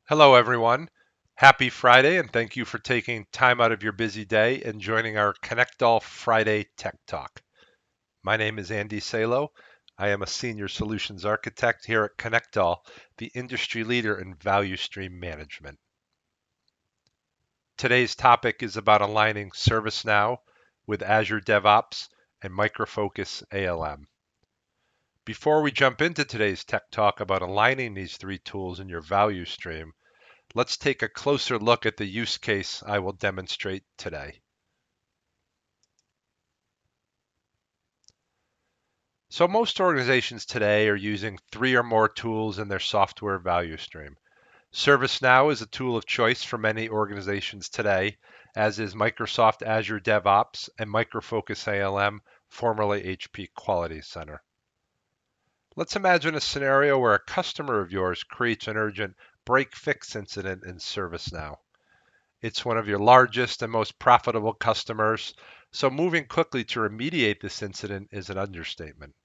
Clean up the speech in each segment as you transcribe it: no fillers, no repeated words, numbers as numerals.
Hello, everyone. Happy Friday, and thank you for taking time out of your busy day and joining our ConnectALL Friday Tech Talk. My name is Andy Salo. I am a Senior Solutions Architect here at ConnectALL, the industry leader in value stream management. Today's topic is about aligning ServiceNow with Azure DevOps and Micro Focus ALM. Before we jump into today's Tech Talk about aligning these three tools in your value stream, let's take a closer look at the use case I will demonstrate today. So most organizations today are using three or more tools in their software value stream. ServiceNow is a tool of choice for many organizations today, as is Microsoft Azure DevOps and Micro Focus ALM, formerly HP Quality Center. Let's imagine a scenario where a customer of yours creates an urgent break-fix incident in ServiceNow. It's one of your largest and most profitable customers, so moving quickly to remediate this incident is an understatement.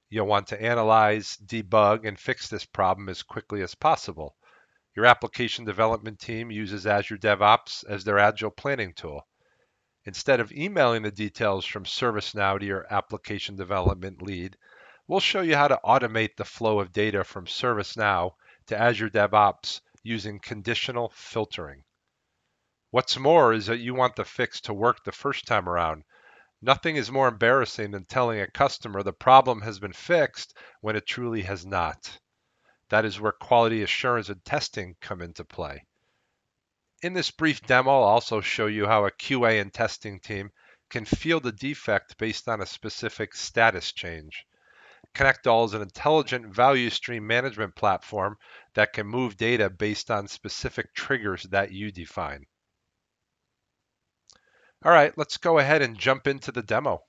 You'll want to analyze, debug, and fix this problem as quickly as possible. Your application development team uses Azure DevOps as their agile planning tool. Instead of emailing the details from ServiceNow to your application development lead, we'll show you how to automate the flow of data from ServiceNow to Azure DevOps using conditional filtering. What's more is that you want the fix to work the first time around. Nothing is more embarrassing than telling a customer the problem has been fixed when it truly has not. That is where quality assurance and testing come into play. In this brief demo, I'll also show you how a QA and testing team can field a defect based on a specific status change. ConnectALL is an intelligent value stream management platform that can move data based on specific triggers that you define. All right, let's go ahead and jump into the demo.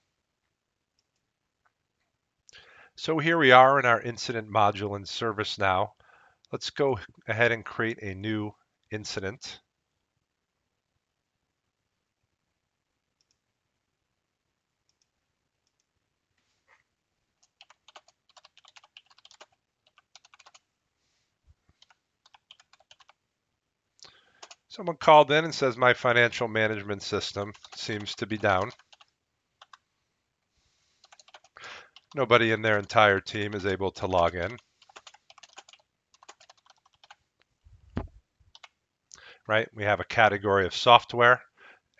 So here we are in our incident module in ServiceNow. Let's go ahead and create a new incident. Someone called in and says my financial management system seems to be down. Nobody in their entire team is able to log in. Right? We have a category of software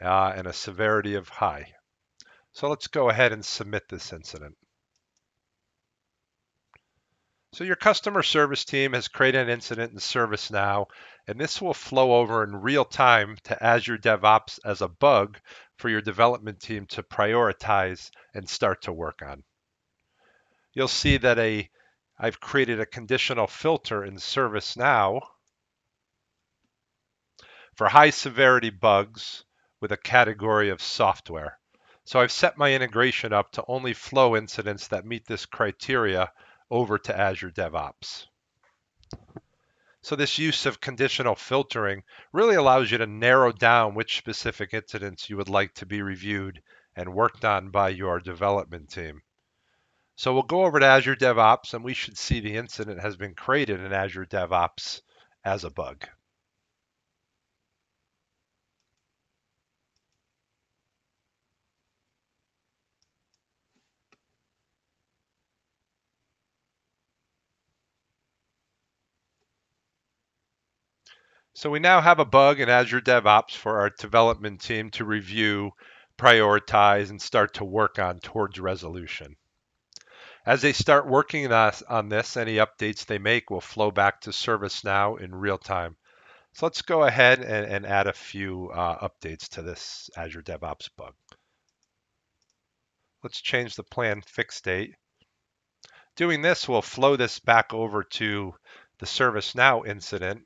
and a severity of high. So let's go ahead and submit this incident. So your customer service team has created an incident in ServiceNow, and this will flow over in real time to Azure DevOps as a bug for your development team to prioritize and start to work on. You'll see that I've created a conditional filter in ServiceNow for high severity bugs with a category of software. So I've set my integration up to only flow incidents that meet this criteria over to Azure DevOps. So this use of conditional filtering really allows you to narrow down which specific incidents you would like to be reviewed and worked on by your development team. So we'll go over to Azure DevOps and we should see the incident has been created in Azure DevOps as a bug. So we now have a bug in Azure DevOps for our development team to review, prioritize, and start to work on towards resolution. As they start working on this, any updates they make will flow back to ServiceNow in real time. So let's go ahead and add a few updates to this Azure DevOps bug. Let's change the planned fix date. Doing this will flow this back over to the ServiceNow incident.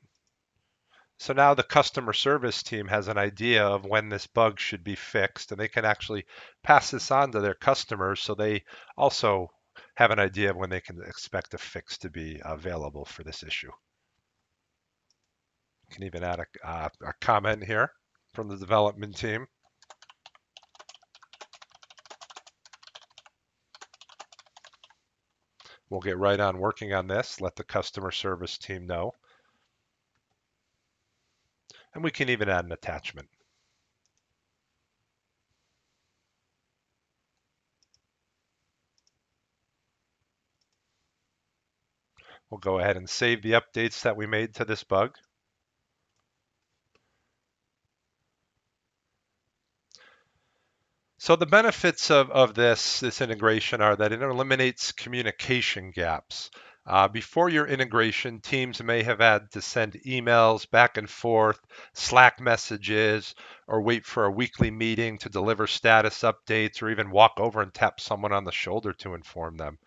So now the customer service team has an idea of when this bug should be fixed, and they can actually pass this on to their customers so they also have an idea of when they can expect a fix to be available for this issue. You can even add a comment here from the development team. We'll get right on working on this, let the customer service team know. And we can even add an attachment. We'll go ahead and save the updates that we made to this bug. So the benefits of this integration are that it eliminates communication gaps. Before your integration, teams may have had to send emails back and forth, Slack messages, or wait for a weekly meeting to deliver status updates, or even walk over and tap someone on the shoulder to inform them.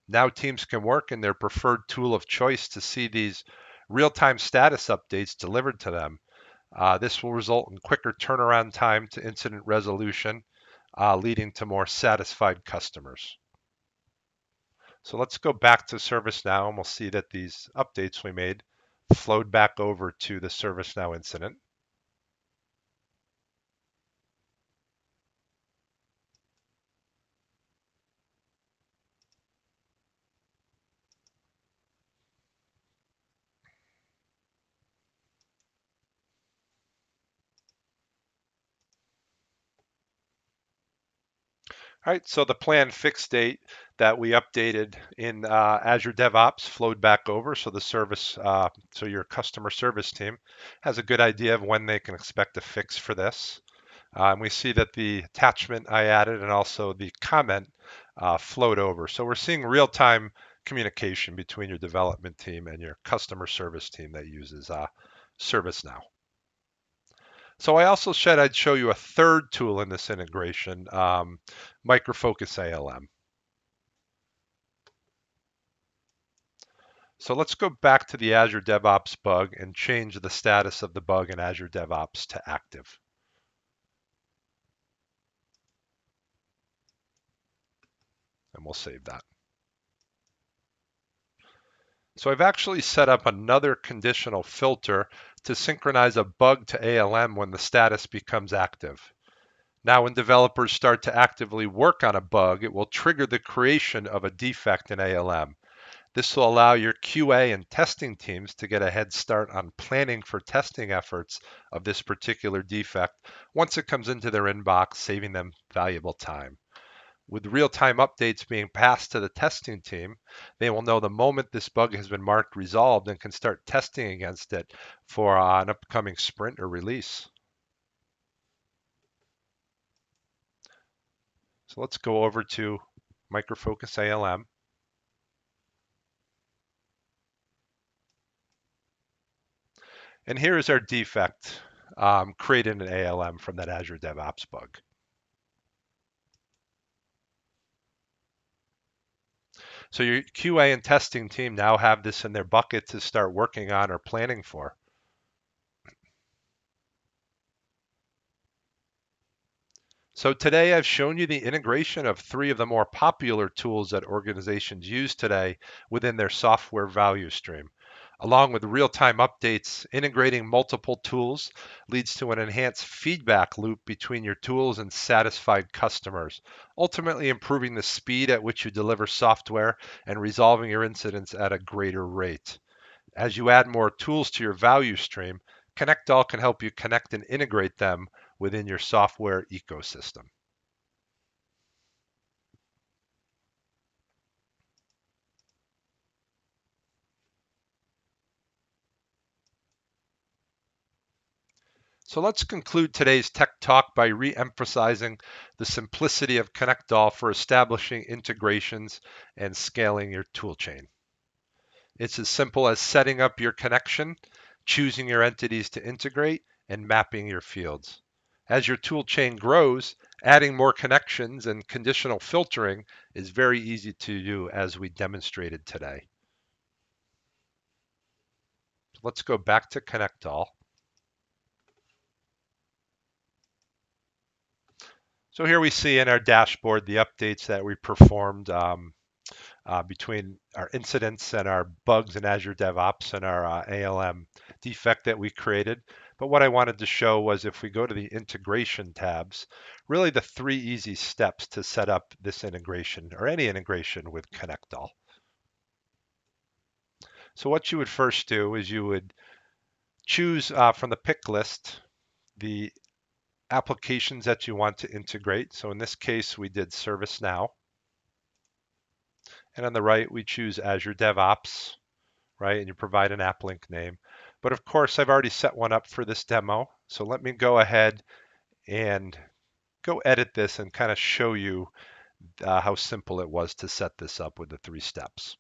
Now teams can work in their preferred tool of choice to see these real-time status updates delivered to them. This will result in quicker turnaround time to incident resolution, leading to more satisfied customers. So let's go back to ServiceNow and we'll see that these updates we made flowed back over to the ServiceNow incident. All right, so the planned fix date that we updated in Azure DevOps flowed back over, so the so your customer service team has a good idea of when they can expect a fix for this. And we see that the attachment I added and also the comment flowed over. So we're seeing real-time communication between your development team and your customer service team that uses ServiceNow. So I also said I'd show you a third tool in this integration, Micro Focus ALM. So let's go back to the Azure DevOps bug and change the status of the bug in Azure DevOps to active. And we'll save that. So I've actually set up another conditional filter to synchronize a bug to ALM when the status becomes active. Now, when developers start to actively work on a bug, it will trigger the creation of a defect in ALM. This will allow your QA and testing teams to get a head start on planning for testing efforts of this particular defect once it comes into their inbox, saving them valuable time. With real-time updates being passed to the testing team, they will know the moment this bug has been marked resolved and can start testing against it for an upcoming sprint or release. So let's go over to Micro Focus ALM. And here is our defect created in ALM from that Azure DevOps bug. So your QA and testing team now have this in their bucket to start working on or planning for. So today I've shown you the integration of three of the more popular tools that organizations use today within their software value stream. Along with real-time updates, integrating multiple tools leads to an enhanced feedback loop between your tools and satisfied customers, ultimately improving the speed at which you deliver software and resolving your incidents at a greater rate. As you add more tools to your value stream, ConnectALL can help you connect and integrate them within your software ecosystem. So let's conclude today's Tech Talk by re-emphasizing the simplicity of ConnectALL for establishing integrations and scaling your toolchain. It's as simple as setting up your connection, choosing your entities to integrate, and mapping your fields. As your toolchain grows, adding more connections and conditional filtering is very easy to do as we demonstrated today. Let's go back to ConnectALL. So here we see in our dashboard the updates that we performed between our incidents and our bugs in Azure DevOps and our ALM defect that we created. But what I wanted to show was if we go to the integration tabs, really the three easy steps to set up this integration or any integration with ConnectALL. So what you would first do is you would Choose from the pick list the applications that you want to integrate. So in this case, we did ServiceNow. And on the right, we choose Azure DevOps, right? And you provide an app link name. But of course, I've already set one up for this demo. So let me go ahead and go edit this and kind of show you how simple it was to set this up with the 3 steps.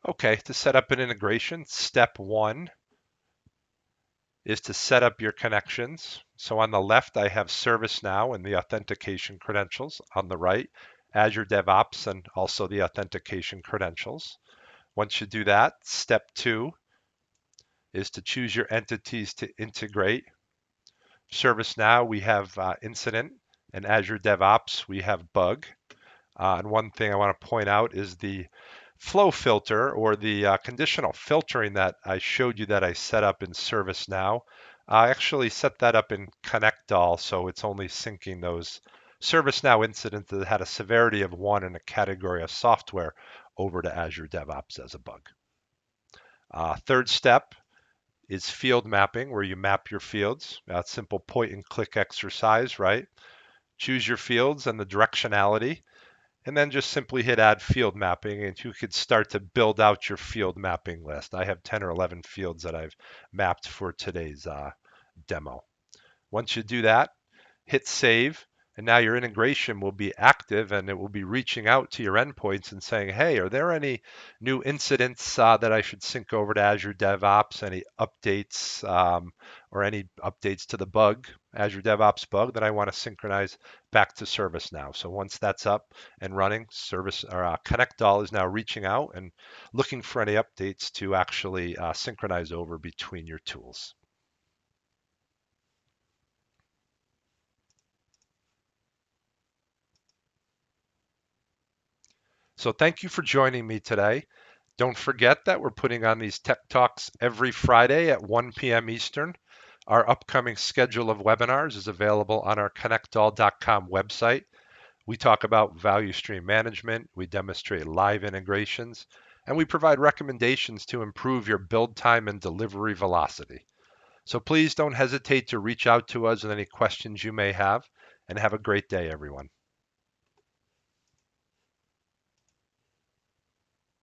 Okay, to set up an integration, step 1 is to set up your connections. So on the left, I have ServiceNow and the authentication credentials. On the right, Azure DevOps and also the authentication credentials. Once you do that, step 2 is to choose your entities to integrate. ServiceNow, we have incident, and Azure DevOps, we have bug. And one thing I want to point out is the flow filter or the conditional filtering that I showed you that I set up in ServiceNow. I actually set that up in ConnectALL, so it's only syncing those ServiceNow incidents that had a severity of 1 and a category of software over to Azure DevOps as a bug. Third step is field mapping, where you map your fields. Simple point and click exercise, right? Choose your fields and the directionality, and then just simply hit add field mapping, and you could start to build out your field mapping list. I have 10 or 11 fields that I've mapped for today's demo. Once you do that, hit save, and now your integration will be active and it will be reaching out to your endpoints and saying, hey, are there any new incidents that I should sync over to Azure DevOps, any updates or any updates to the bug, Azure DevOps bug that I want to synchronize back to ServiceNow. So once that's up and running, ConnectALL is now reaching out and looking for any updates to actually synchronize over between your tools. So thank you for joining me today. Don't forget that we're putting on these Tech Talks every Friday at 1 p.m. Eastern. Our upcoming schedule of webinars is available on our connectall.com website. We talk about value stream management, we demonstrate live integrations, and we provide recommendations to improve your build time and delivery velocity. So please don't hesitate to reach out to us with any questions you may have, and have a great day, everyone.